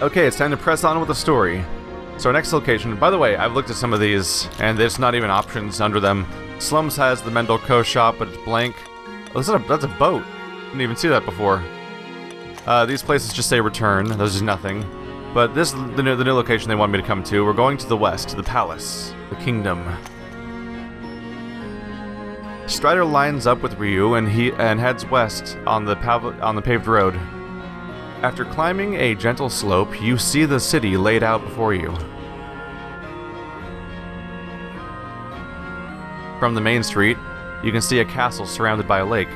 Okay, it's time to press on with the story. So our next location, by the way, I've looked at some of these, and there's not even options under them. Slums has the Mendelco shop, but it's blank. Oh, that's a boat. Didn't even see that before. These places just say return. There's just nothing. But this is the new location they want me to come to. We're going to the west, to the palace, the kingdom. Strider lines up with Ryu and heads west on the paved road. After climbing a gentle slope, you see the city laid out before you. From the main street, you can see a castle surrounded by a lake.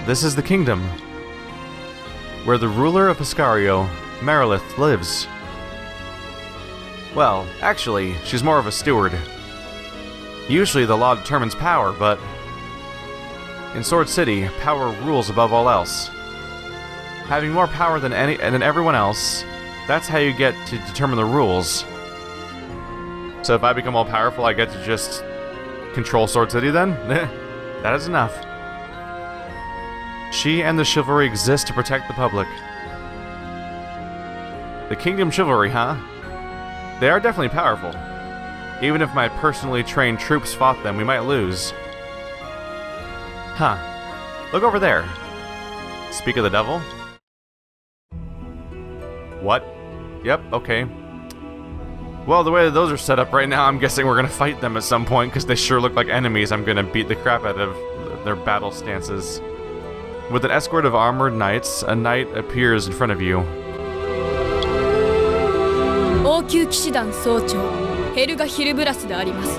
This is the kingdom, where the ruler of Piscario, Marilith, lives. Well, actually, she's more of a steward. Usually the law determines power, but in Sword City, power rules above all else. Having more power than everyone else, that's how you get to determine the rules. So if I become all powerful, I get to just control Sword City then? That is enough. She and the chivalry exist to protect the public. The Kingdom Chivalry, huh? They are definitely powerful. Even if my personally trained troops fought them, we might lose. Huh. Look over there. Speak of the devil? What? Yep, okay. Well, the way that those are set up right now, I'm guessing we're gonna fight them at some point, because they sure look like enemies. I'm gonna beat the crap out of their battle stances. With an escort of armored knights, a knight appears in front of you. 王宮騎士団総長ヘルガ・ヒルブラスであります。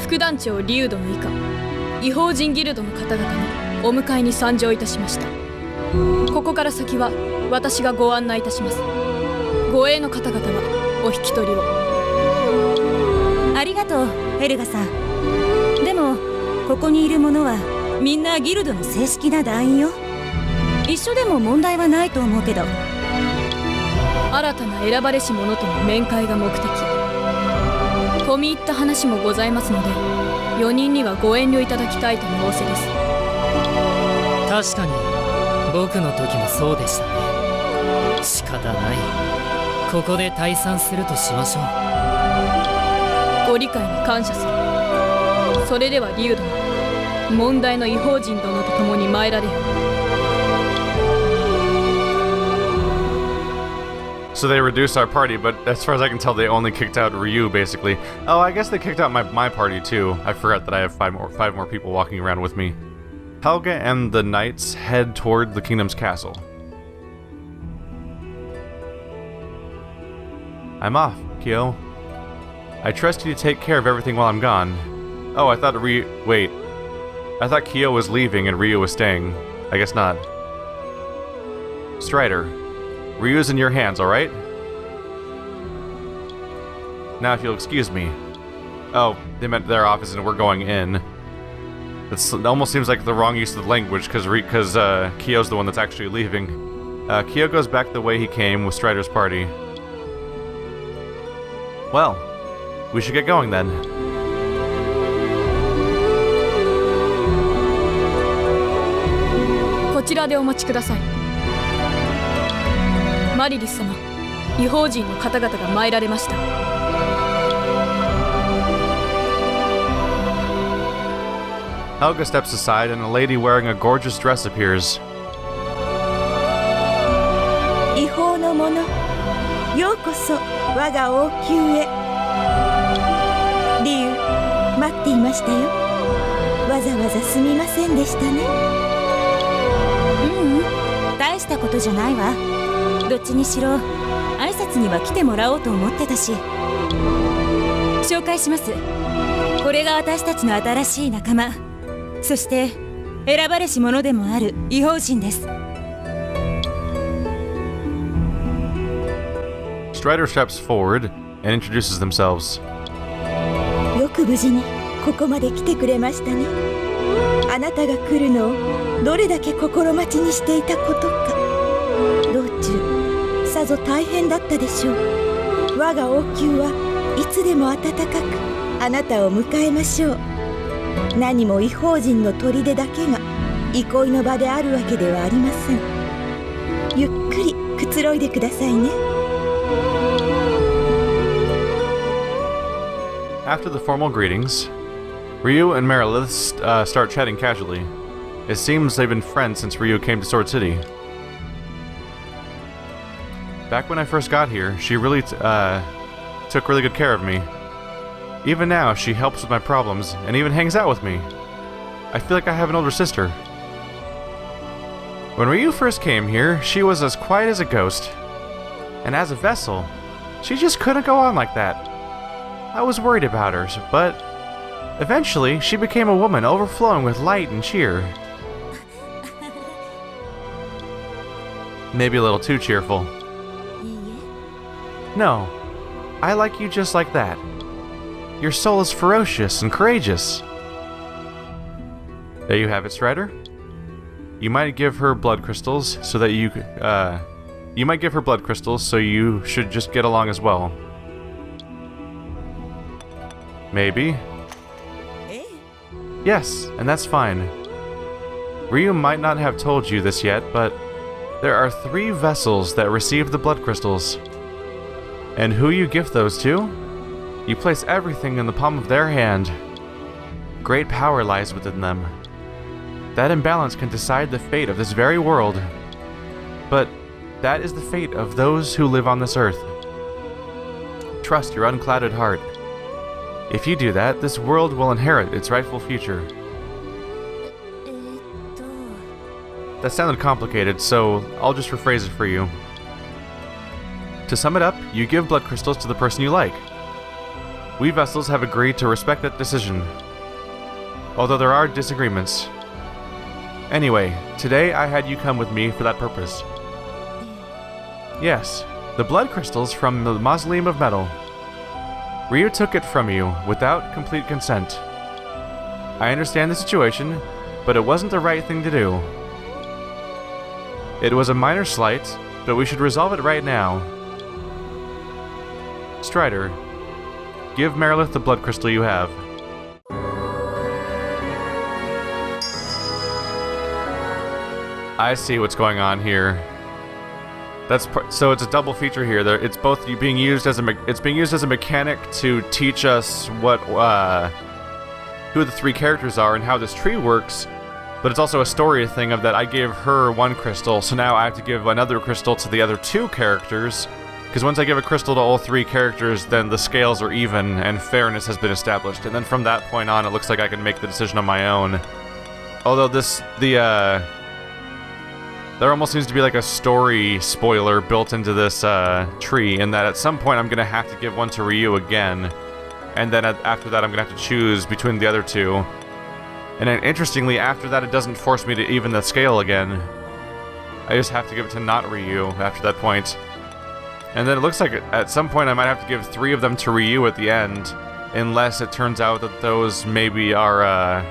副団長リュウドの以下違法人ギルドの方々にお迎えに参上いたしました。ここから先は私がご案内いたします。護衛の方々はお引き取りを。ありがとうヘルガさん。でもここにいる者はみんなギルドの正式な団員よ。一緒でも問題はないと思うけど。新たな選ばれし者との面会が目的。込み入った話もございますので、4人にはご遠慮いただきたいとの仰せです。確かに僕の時もそうでしたね。仕方ない。ここで退散するとしましょう。ご理解に感謝する。それではリュウ殿、問題の違法人殿と共に参られる。So they reduced our party, but as far as I can tell, they only kicked out Ryu, basically. Oh, I guess they kicked out my party, too. I forgot that I have five more people walking around with me. Helga and the knights head toward the kingdom's castle. I'm off, Kyo. I trust you to take care of everything while I'm gone. Oh, I thought wait. I thought Kyo was leaving and Ryu was staying. I guess not. Strider. Ryu's in your hands, alright? Now if you'll excuse me. Oh, they meant their office and we're going in. It almost seems like the wrong use of the language, because Kyo's the one that's actually leaving. Kyo goes back the way he came with Strider's party. Well, we should get going then. Here. マリリス様、違法人の方々が参られました。Helga steps aside and a lady wearing a gorgeous dress appears. 違法の者、ようこそ我が王宮へ。リュウ、待っていましたよ。わざわざすみませんでしたね。大したことじゃないわ。どっちにしろ挨拶には来てもらおうと思ってたし。紹介します。これが私たちの新しい仲間、そして選ばれし者でもある違法人です。Strider steps forward and introduces themselves. よく無事にここまで来てくれましたね。あなたが来るのをどれだけ心待ちにしていたことか。道中さぞ大変だったでしょう。我が王宮はいつでも温かくあなたを迎えましょう。何も異邦人の砦だけが憩いの場であるわけではありません。ゆっくりくつろいでくださいね。 After the formal greetings, Ryu and Merilith start chatting casually. It seems they've been friends since Ryu came to Sword City. Back when I first got here, she really took really good care of me. Even now, she helps with my problems and even hangs out with me. I feel like I have an older sister. When Ryu first came here, she was as quiet as a ghost. And as a vessel, she just couldn't go on like that. I was worried about her, but eventually she became a woman overflowing with light and cheer. Maybe a little too cheerful. No, I like you just like that. Your soul is ferocious and courageous. There you have it, Strider. You might give her blood crystals so that you might give her blood crystals, so you should just get along as well. Maybe. Yes, and that's fine. Ryu might not have told you this yet, but there are 3 vessels that receive the blood crystals. And who you gift those to? You place everything in the palm of their hand. Great power lies within them. That imbalance can decide the fate of this very world. But that is the fate of those who live on this earth. Trust your unclouded heart. If you do that, this world will inherit its rightful future. That sounded complicated, so I'll just rephrase it for you. To sum it up, you give blood crystals to the person you like. We vessels have agreed to respect that decision, although there are disagreements. Anyway, today I had you come with me for that purpose. Yes, the blood crystals from the Mausoleum of Metal. Ryu took it from you without complete consent. I understand the situation, but it wasn't the right thing to do. It was a minor slight, but we should resolve it right now. Strider, give Merilith the blood crystal you have. I see what's going on here. So it's a double feature here. It's both being used as a mechanic to teach us what who the 3 characters are and how this tree works, but it's also a story thing of that I gave her 1 crystal, so now I have to give another crystal to the other 2 characters. Because once I give a crystal to all 3 characters, then the scales are even and fairness has been established. And then from that point on, it looks like I can make the decision on my own. Although there almost seems to be like a story spoiler built into this tree, in that at some point I'm going to have to give one to Ryu again. And then after that I'm going to have to choose between the other 2. And then interestingly, after that it doesn't force me to even the scale again. I just have to give it to not Ryu after that point. And then it looks like at some point I might have to give 3 of them to Ryu at the end, unless it turns out that those maybe are,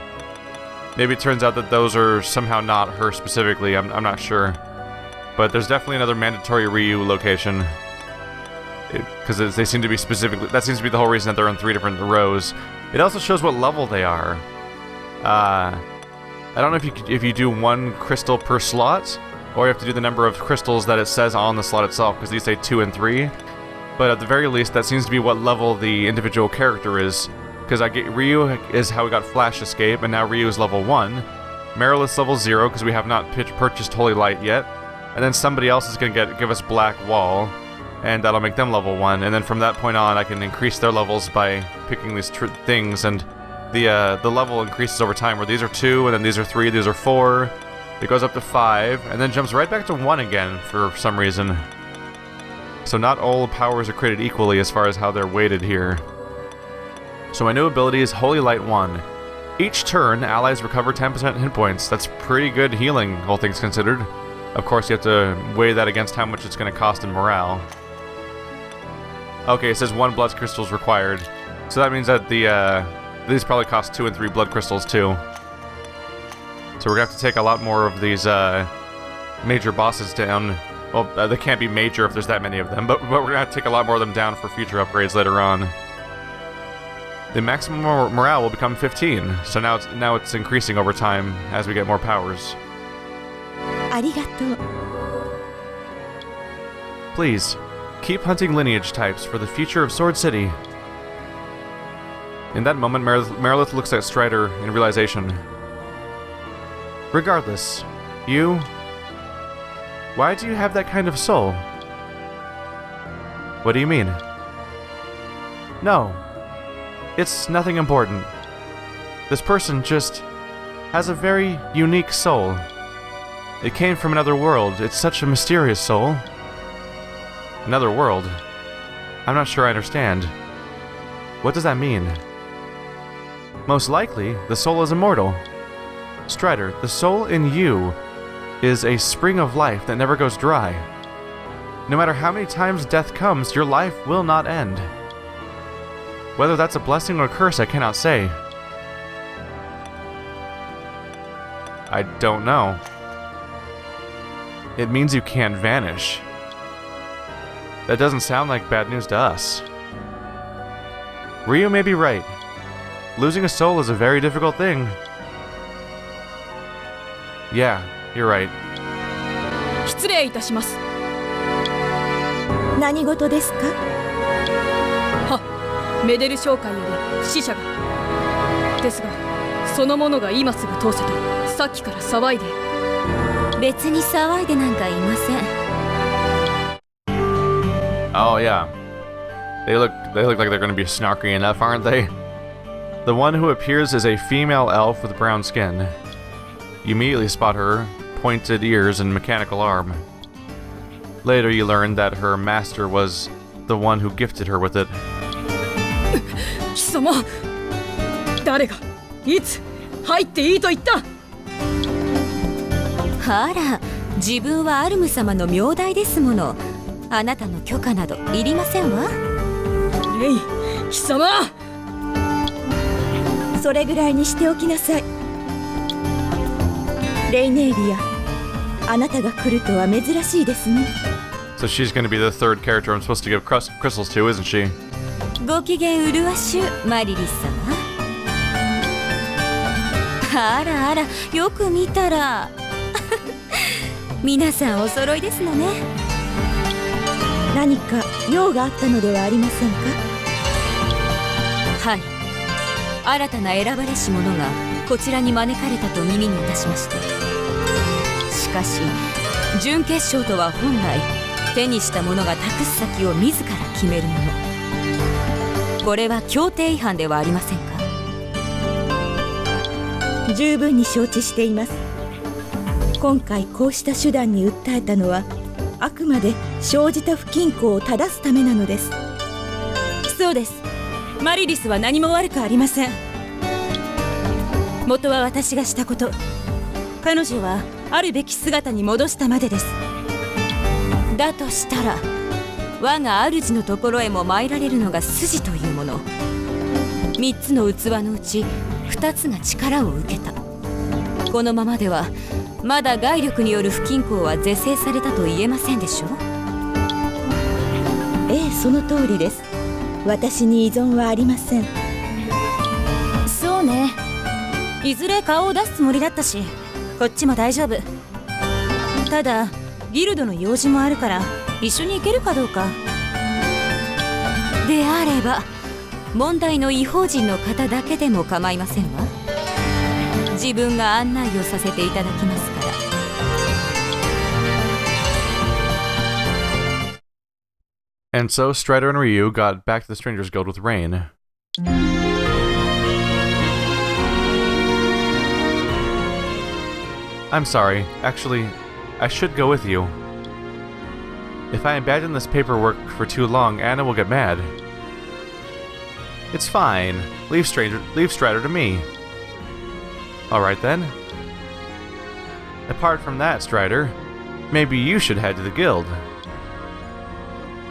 maybe it turns out that those are somehow not her specifically, I'm not sure. But there's definitely another mandatory Ryu location. Because they seem to be specifically, that seems to be the whole reason that they're on 3 different rows. It also shows what level they are. I don't know if you do 1 crystal per slot, or you have to do the number of crystals that it says on the slot itself, because these say 2 and 3. But at the very least, that seems to be what level the individual character is. Because Ryu is how we got Flash Escape, and now Ryu is level 1. Merilith's level 0, because we have not purchased Holy Light yet. And then somebody else is going to give us Black Wall, and that'll make them level 1. And then from that point on, I can increase their levels by picking these things, and the level increases over time, where these are 2, and then these are 3, these are 4. It goes up to 5, and then jumps right back to 1 again for some reason. So not all powers are created equally as far as how they're weighted here. So my new ability is Holy Light 1. Each turn, allies recover 10% hit points. That's pretty good healing, all things considered. Of course, you have to weigh that against how much it's going to cost in morale. Okay, it says 1 blood crystal is required. So that means that these probably cost 2 and 3 blood crystals too. So we're going to have to take a lot more of these major bosses down. Well, they can't be major if there's that many of them, but we're going to have to take a lot more of them down for future upgrades later on. the maximum morale will become 15. So now it's increasing over time as we get more powers. ありがとう。 Please, keep hunting lineage types for the future of Sword City. In that moment, Merilith looks at Strider in realization. Regardless, you... Why do you have that kind of soul? What do you mean? No. It's nothing important. This person just has a very unique soul. It came from another world. It's such a mysterious soul. Another world? I'm not sure I understand. What does that mean? Most likely, the soul is immortal. Strider, the soul in you is a spring of life that never goes dry. No matter how many times death comes, your life will not end. Whether that's a blessing or a curse, I cannot say. I don't know. It means you can't vanish. That doesn't sound like bad news to us. Ryu may be right. Losing a soul is a very difficult thing. Yeah, you're right. 失礼いたします。何事ですか？メデル商会より死者が。ですが、その者が今すぐ通せとさっきから騒いで。別に騒いでなんかいません。Oh yeah. They look like they're gonna be snarky enough, aren't they? The one who appears is a female elf with brown skin. You immediately spot her pointed ears and mechanical arm. Later you learn that her master was the one who gifted her with it. 貴様、誰がいつ入っていいと言った？あら、自分はアルム様の名代ですもの。あなたの許可などいりませんわ。貴様！それぐらいにしておきなさい。レイネーリア、あなたが来るとは珍しいですね。So she's gonna be the third character I'm supposed to give crystals to, isn't she? ご機嫌うるわしゅ、マリリス様。あらあら、よく見たら皆さんお揃いですのね。何か用があったのではありませんか？はい、新たな選ばれし者がこちらに招かれたと耳にいたしまして。しかし準決勝とは本来手にした者が託す先を自ら決めるもの。これは協定違反ではありませんか？十分に承知しています。今回こうした手段に訴えたのはあくまで生じた不均衡を正すためなのです。そうです。マリリスは何も悪くありません。元は私がしたこと。彼女はあるべき姿に戻したまでです。だとしたら我が主のところへも参られるのが筋というもの。3つの器のうち2つが力を受けた。このままではまだ外力による不均衡は是正されたと言えませんでしょう。ええ、その通りです。私に依存はありません。そうね。いずれ顔を出すつもりだったし、こっちも大丈夫。ただギルドの用事もあるから一緒に行けるかどうか。であれば問題の異邦人の方だけでも構いませんわ。自分が案内をさせていただきますから。And so Strider and Ryu got back to the Stranger's Guild with Rain. I'm sorry. Actually, I should go with you. If I abandon this paperwork for too long, Anna will get mad. It's fine. Leave Strider to me. Alright then. Apart from that, Strider, maybe you should head to the guild.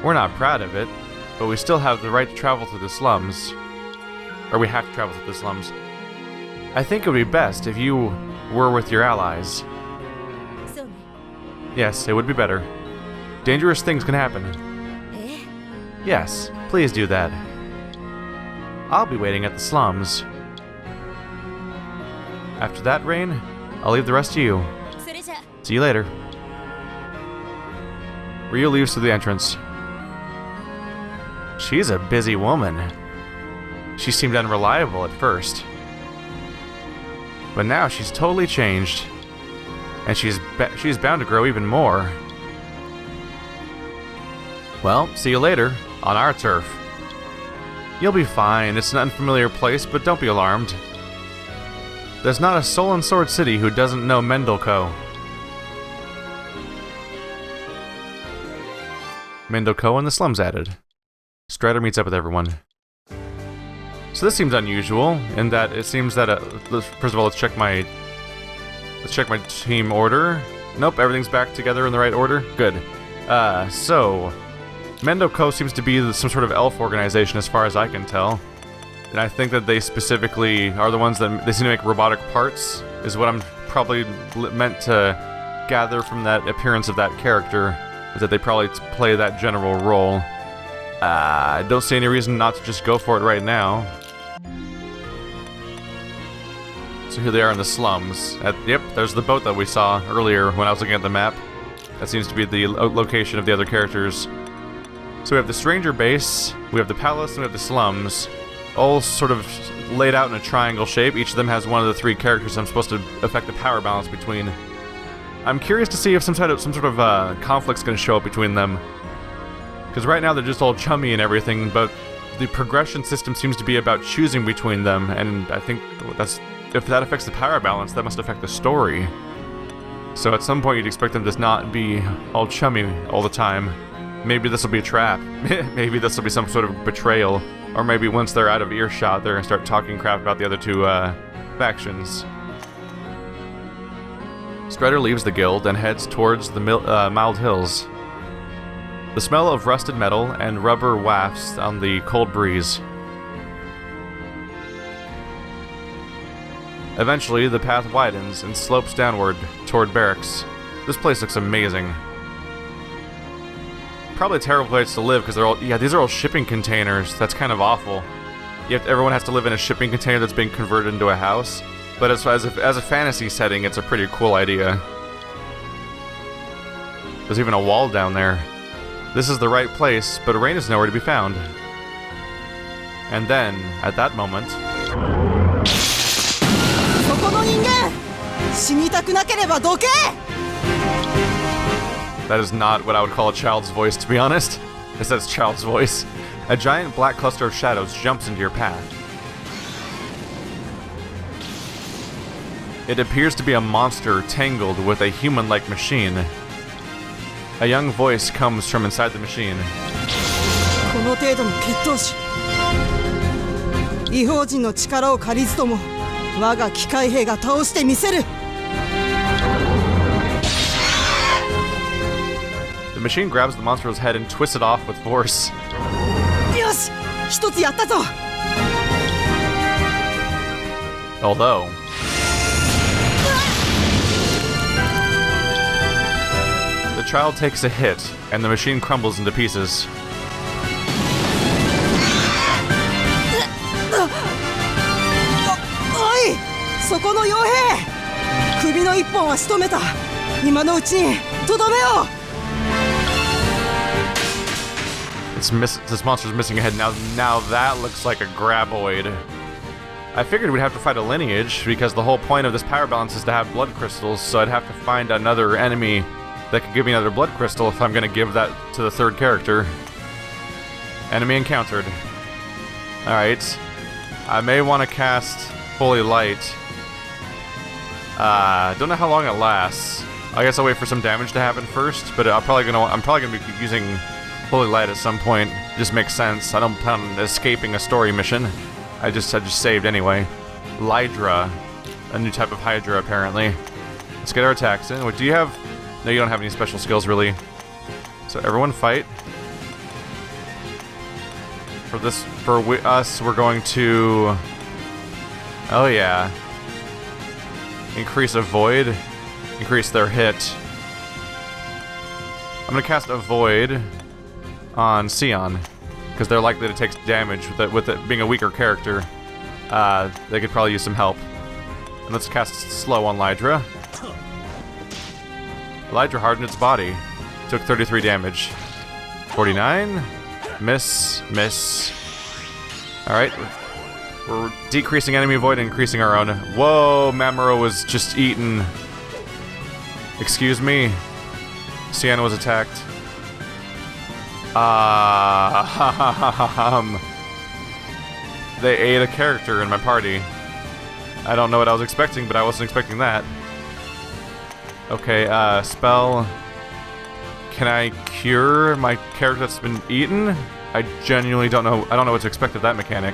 We're not proud of it, but we still have the right to travel through the slums. Or we have to travel through the slums. I think it would be best if you were with your allies. Yes, it would be better. Dangerous things can happen. Yes, please do that. I'll be waiting at the slums. After that, Rain, I'll leave the rest to you. それじゃ See you later. Ryu leaves through the entrance. She's a busy woman. She seemed unreliable at first. But now she's totally changed. And she's bound to grow even more. Well, see you later, on our turf. You'll be fine, it's an unfamiliar place, but don't be alarmed. There's not a soul in Sword City who doesn't know Mendelco. Mendelco and the slums added. Strider meets up with everyone. So this seems unusual, in that it seems that, first of all, let's check my team order. Nope, everything's back together in the right order. Good. So Mendelco seems to be some sort of elf organization as far as I can tell. And I think that they specifically are the ones that they seem to make robotic parts, is what I'm probably meant to gather from that appearance of that character, is that they probably play that general role. I don't see any reason not to just go for it right now. So here they are in the slums. Yep, there's the boat that we saw earlier when I was looking at the map. That seems to be the location of the other characters. So we have the stranger base, we have the palace, and we have the slums, all sort of laid out in a triangle shape. Each of them has one of the three characters I'm supposed to affect the power balance between. I'm curious to see if some sort of conflict's going to show up between them. Because right now they're just all chummy and everything, but the progression system seems to be about choosing between them, and I think if that affects the power balance, that must affect the story. So at some point you'd expect them to not be all chummy all the time. Maybe this will be a trap. Maybe this will be some sort of betrayal. Or maybe once they're out of earshot, they're going to start talking crap about the other two factions. Strider leaves the guild and heads towards the mild hills. The smell of rusted metal and rubber wafts on the cold breeze. Eventually, the path widens and slopes downward toward barracks. This place looks amazing. Probably a terrible place to live because these are all shipping containers. That's kind of awful. Everyone has to live in a shipping container that's being converted into a house. But as a fantasy setting, it's a pretty cool idea. There's even a wall down there. This is the right place, but Rain is nowhere to be found. And then, at that moment... That is not what I would call a child's voice, to be honest. It says child's voice. A giant black cluster of shadows jumps into your path. It appears to be a monster tangled with a human-like machine. A young voice comes from inside the machine. The machine grabs the monster's head and twists it off with force. Although... the child takes a hit, and the machine crumbles into pieces. This monster's missing a head. Now that looks like a graboid. I figured we'd have to fight a lineage, because the whole point of this power balance is to have blood crystals, so I'd have to find another enemy that could give me another blood crystal if I'm going to give that to the third character. Enemy encountered. Alright. I may want to cast Holy Light. Don't know how long it lasts. I guess I'll wait for some damage to happen first, but I'm probably gonna be using Holy Light at some point. Just makes sense. I don't plan on escaping a story mission. I just saved anyway. Lydra. A new type of Hydra, apparently. Let's get our attacks in. What do you have? No, you don't have any special skills, really. So everyone fight. For us, we're going to... oh yeah. Increase Avoid. Increase their hit. I'm gonna cast Avoid on Sion. because they're likely to take damage with it being a weaker character. They could probably use some help. And let's cast slow on Lydra. Lydra hardened its body. Took 33 damage. 49. Miss. Alright. We're decreasing enemy void and increasing our own. Whoa, Mamoru was just eaten. Excuse me. Sienna was attacked. They ate a character in my party. I don't know what I was expecting, but I wasn't expecting that. Okay, spell. Can I cure my character that's been eaten? I genuinely don't know. I don't know what to expect of that mechanic.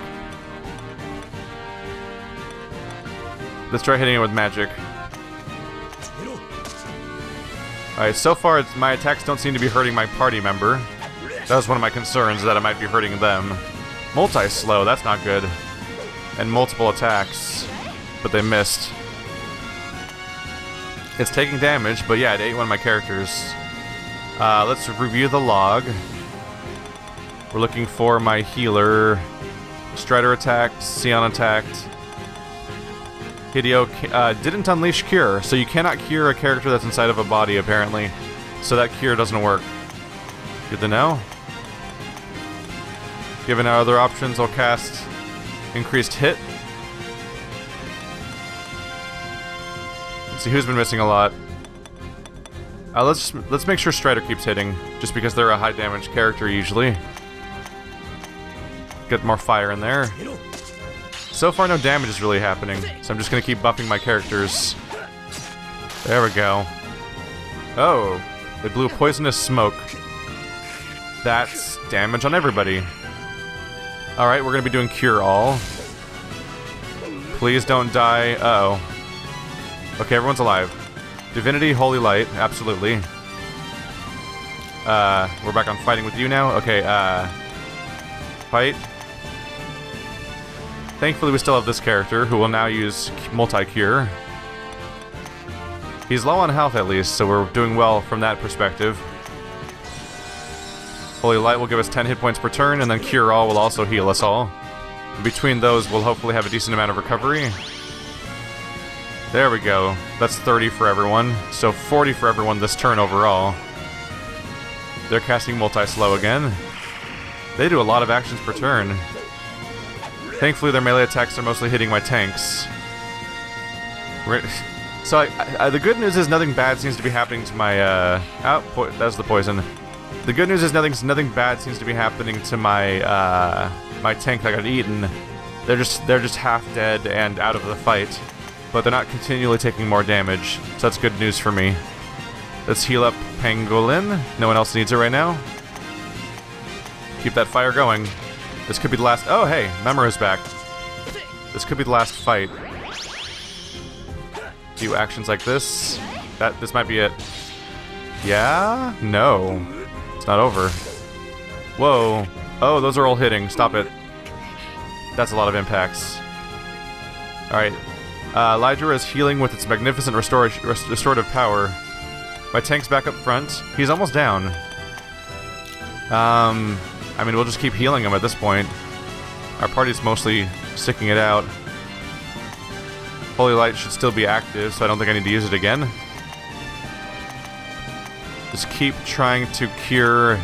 Let's try hitting it with magic. Alright, so far my attacks don't seem to be hurting my party member. That was one of my concerns, that it might be hurting them. Multi-slow, that's not good. And multiple attacks, but they missed. It's taking damage, but yeah, it ate one of my characters. Let's review the log. We're looking for my healer. Strider attacked, Sion attacked. Hideo didn't unleash Cure, so you cannot cure a character that's inside of a body, apparently. So that cure doesn't work. Good to know. Given our other options, I'll cast increased hit. Let's see who's been missing a lot. Let's make sure Strider keeps hitting, just because they're a high damage character usually. Get more fire in there. So far, no damage is really happening, so I'm just gonna keep buffing my characters. There we go. Oh, they blew poisonous smoke. That's damage on everybody. Alright, we're gonna be doing Cure All. Please don't die. Uh-oh. Okay, everyone's alive. Divinity, Holy Light, absolutely. We're back on fighting with you now. Okay, fight. Thankfully, we still have this character, who will now use multi-cure. He's low on health, at least, so we're doing well from that perspective. Holy Light will give us 10 hit points per turn, and then Cure All will also heal us all. Between those, we'll hopefully have a decent amount of recovery. There we go. That's 30 for everyone, so 40 for everyone this turn overall. They're casting multi-slow again. They do a lot of actions per turn. Thankfully, their melee attacks are mostly hitting my tanks. So, the good news is nothing bad seems to be happening to my, that's the poison. The good news is nothing bad seems to be happening to my, my tank that got eaten. They're just half dead and out of the fight. But they're not continually taking more damage, so that's good news for me. Let's heal up Pangolin. No one else needs it right now. Keep that fire going. This could be the last... Oh, hey, Mamoru's back. This could be the last fight. Do actions like this. This might be it. Yeah? No. It's not over. Whoa. Oh, those are all hitting. Stop it. That's a lot of impacts. Alright. Lydra is healing with its magnificent restorative power. My tank's back up front. He's almost down. I mean, we'll just keep healing him at this point. Our party's mostly sticking it out. Holy Light should still be active, so I don't think I need to use it again. Just keep trying to cure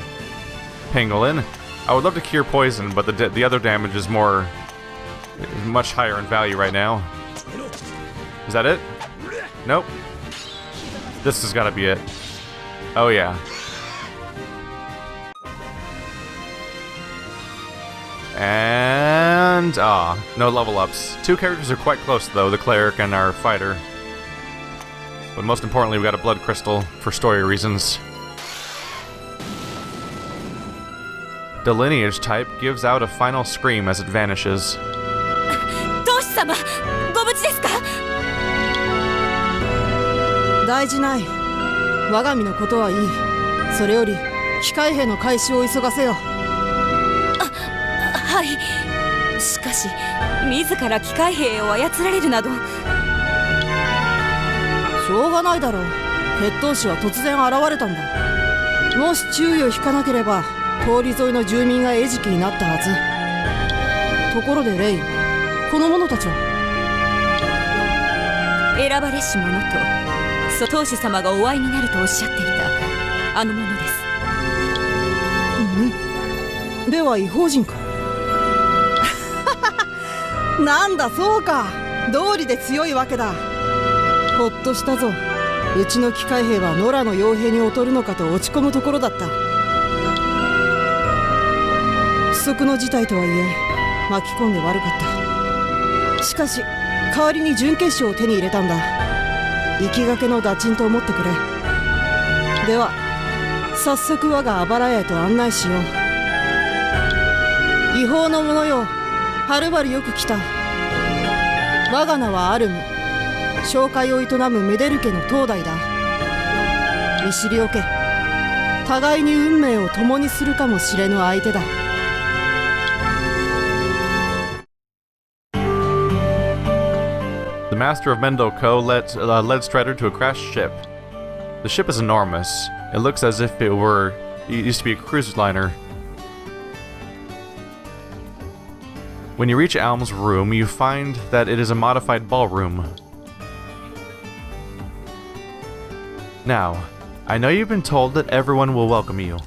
Pangolin. I would love to cure poison, but the other damage is much higher in value right now. Is that it? Nope. This has got to be it. Oh yeah. And... no level ups. Two characters are quite close though, the cleric and our fighter. But most importantly, we got a blood crystal for story reasons. The lineage type gives out a final scream as it vanishes. 同志様、ご無事ですか？大事ない。我が身のことはいい。それより機械兵の回収を急がせよ。はい。しかし、自ら機械兵を操られるなど。しょうがないだろう。血統師は突然現れたんだ。もし注意を引かなければ通り沿いの住民が餌食になったはず。ところでレイ、この者たちは？選ばれし者と当主様がお会いになるとおっしゃっていたあの者です。では違法人か。なんだそうか、道理で強いわけだ。ほっとしたぞ。うちの機械兵は野良の傭兵に劣るのかと落ち込むところだった。不測の事態とはいえ巻き込んで悪かった。しかし代わりに準決勝を手に入れたんだ。行きがけの打賃と思ってくれ。では早速我があばら屋へと案内しよう。違法の者よ、はるばるよく来た。我が名はアルム、商会を営むメデル家の当代だ。見知りおけ、互いに運命を共にするかもしれぬ相手だ。The master of Mendelco led Strider to a crashed ship. The ship is enormous. It looks as if it used to be a cruise liner. When you reach Alm's room, you find that it is a modified ballroom. Now, I know you've been told that everyone will welcome you,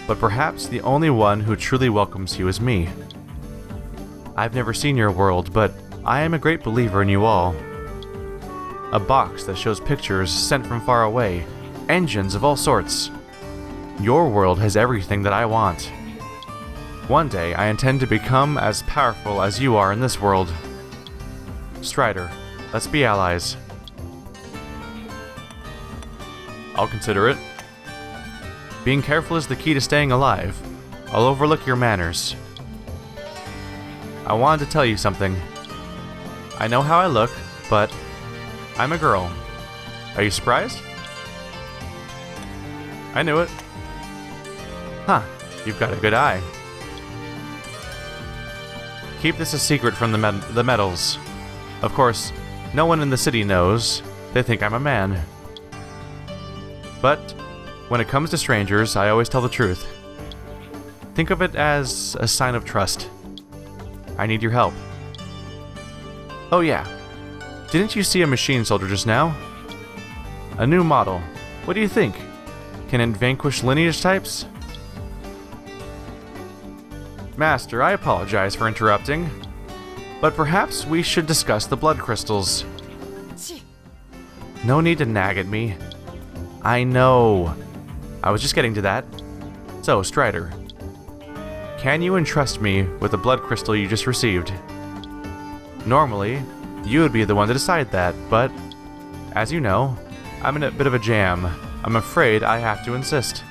but perhaps the only one who truly welcomes you is me. I've never seen your world, but I am a great believer in you all. A box that shows pictures sent from far away, engines of all sorts. Your world has everything that I want. One day, I intend to become as powerful as you are in this world. Strider, let's be allies. I'll consider it. Being careful is the key to staying alive. I'll overlook your manners. I wanted to tell you something. I know how I look, but I'm a girl. Are you surprised? I knew it. Huh, you've got a good eye. Keep this a secret from the medals. Of course, no one in the city knows. They think I'm a man. But when it comes to strangers, I always tell the truth. Think of it as a sign of trust. I need your help. Oh yeah, didn't you see a machine soldier just now? A new model. What do you think? Can it vanquish lineage types? Master, I apologize for interrupting, but perhaps we should discuss the blood crystals. No need to nag at me. I know. I was just getting to that. So, Strider, can you entrust me with the blood crystal you just received? Normally, you would be the one to decide that, but as you know, I'm in a bit of a jam. I'm afraid I have to insist.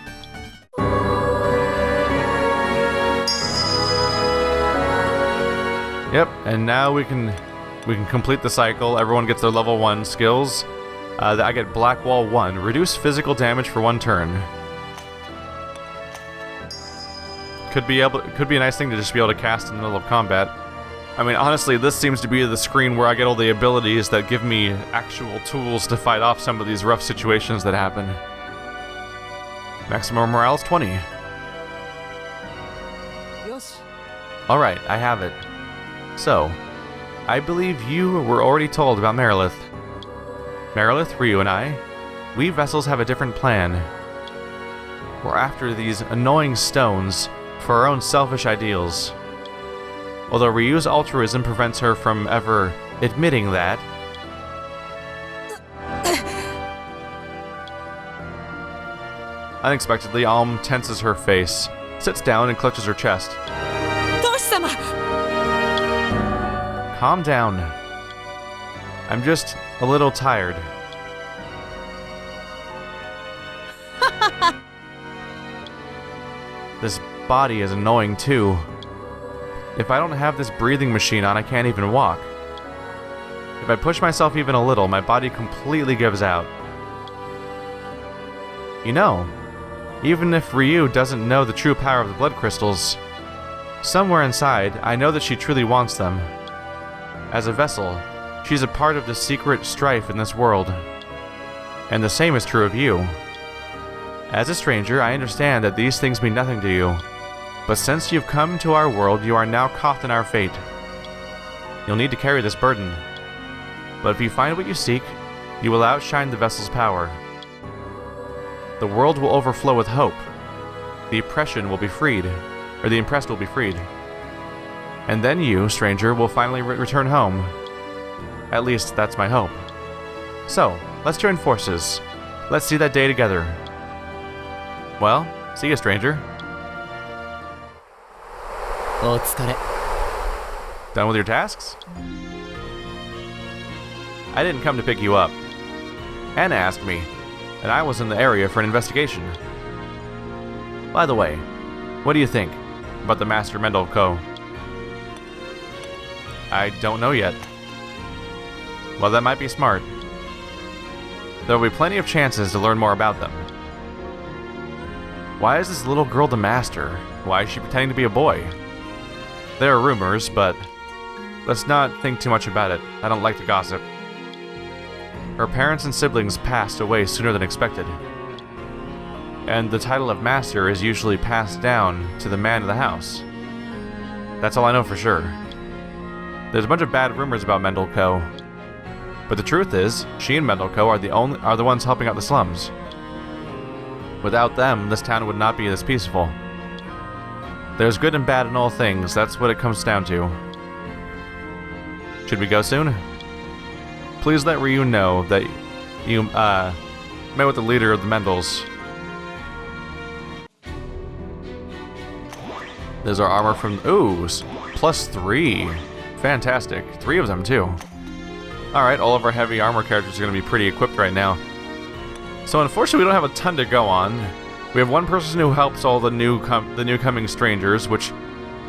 Yep, and now we can complete the cycle. Everyone gets their level 1 skills. I get Black Wall 1, reduce physical damage for 1 turn. Could be a nice thing to just be able to cast in the middle of combat. I mean, honestly, this seems to be the screen where I get all the abilities that give me actual tools to fight off some of these rough situations that happen. Maximum morale is 20. Alright, I have it. So, I believe you were already told about Merilith. Merilith, Ryu, and I, we vessels have a different plan. We're after these annoying stones for our own selfish ideals. Although Ryu's altruism prevents her from ever admitting that, unexpectedly, Alm tenses her face, sits down, and clutches her chest. Calm down. I'm just a little tired. This body is annoying too. If I don't have this breathing machine on, I can't even walk. If I push myself even a little, my body completely gives out. You know, even if Ryu doesn't know the true power of the blood crystals, somewhere inside, I know that she truly wants them. As a vessel, she's a part of the secret strife in this world. And the same is true of you. As a stranger, I understand that these things mean nothing to you, But since you've come to our world, you are now caught in our fate. You'll need to carry this burden. But if you find what you seek, you will outshine the vessel's power. The world will overflow with hope. The oppression will be freed, or the impressed will be freed. And then you, stranger, will finally return home. At least, that's my hope. So, let's join forces. Let's see that day together. Well, see you, stranger. お疲れ。 Done with your tasks? I didn't come to pick you up. Anna asked me, and I was in the area for an investigation. By the way, what do you think about the Master Mendelco? I don't know yet. Well, that might be smart. There will be plenty of chances to learn more about them. Why is this little girl the master? Why is she pretending to be a boy? There are rumors, but let's not think too much about it. I don't like to gossip. Her parents and siblings passed away sooner than expected. And the title of master is usually passed down to the man of the house. That's all I know for sure. There's a bunch of bad rumors about Mendelco. But the truth is, she and Mendelco are the ones helping out the slums. Without them, this town would not be this peaceful. There's good and bad in all things, that's what it comes down to. Should we go soon? Please let Ryu know that you, met with the leader of the Mendels. There's our armor from, ooh, +3. Fantastic. 3 of them, too. Alright, all of our heavy armor characters are going to be pretty equipped right now. So unfortunately, we don't have a ton to go on. We have one person who helps all the newcoming strangers, which,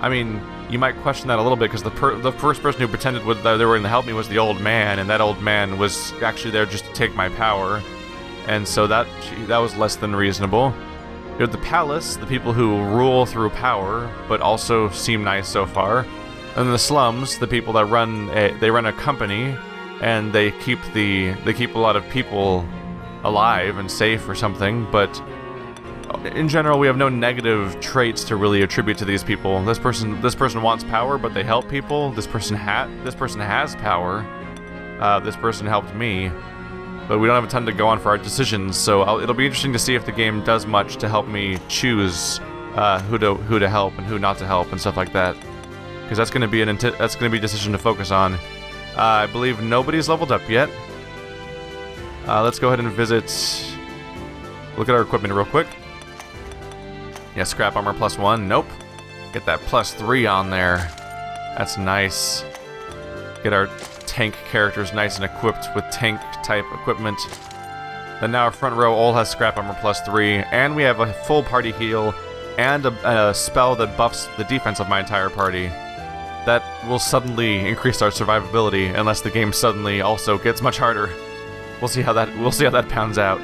I mean, you might question that a little bit, because the first person who pretended that they were going to help me was the old man, and that old man was actually there just to take my power. And so that was less than reasonable. You have the palace, the people who rule through power, but also seem nice so far. And the slums, the people that run a company, and they keep a lot of people alive and safe or something, but in general we have no negative traits to really attribute to these people. This person wants power, but they help people. This person has power. This person helped me, but we don't have a ton to go on for our decisions, so it'll be interesting to see if the game does much to help me choose who to help and who not to help and stuff like that, because that's going to be a decision to focus on. I believe nobody's leveled up yet. Let's go ahead and look at our equipment real quick. Yeah, scrap armor +1. Nope. Get that +3 on there. That's nice. Get our tank characters nice and equipped with tank type equipment. Then now our front row all has scrap armor +3, and we have a full party heal and a spell that buffs the defense of my entire party. That will suddenly increase our survivability unless the game suddenly also gets much harder. We'll see how that pans out.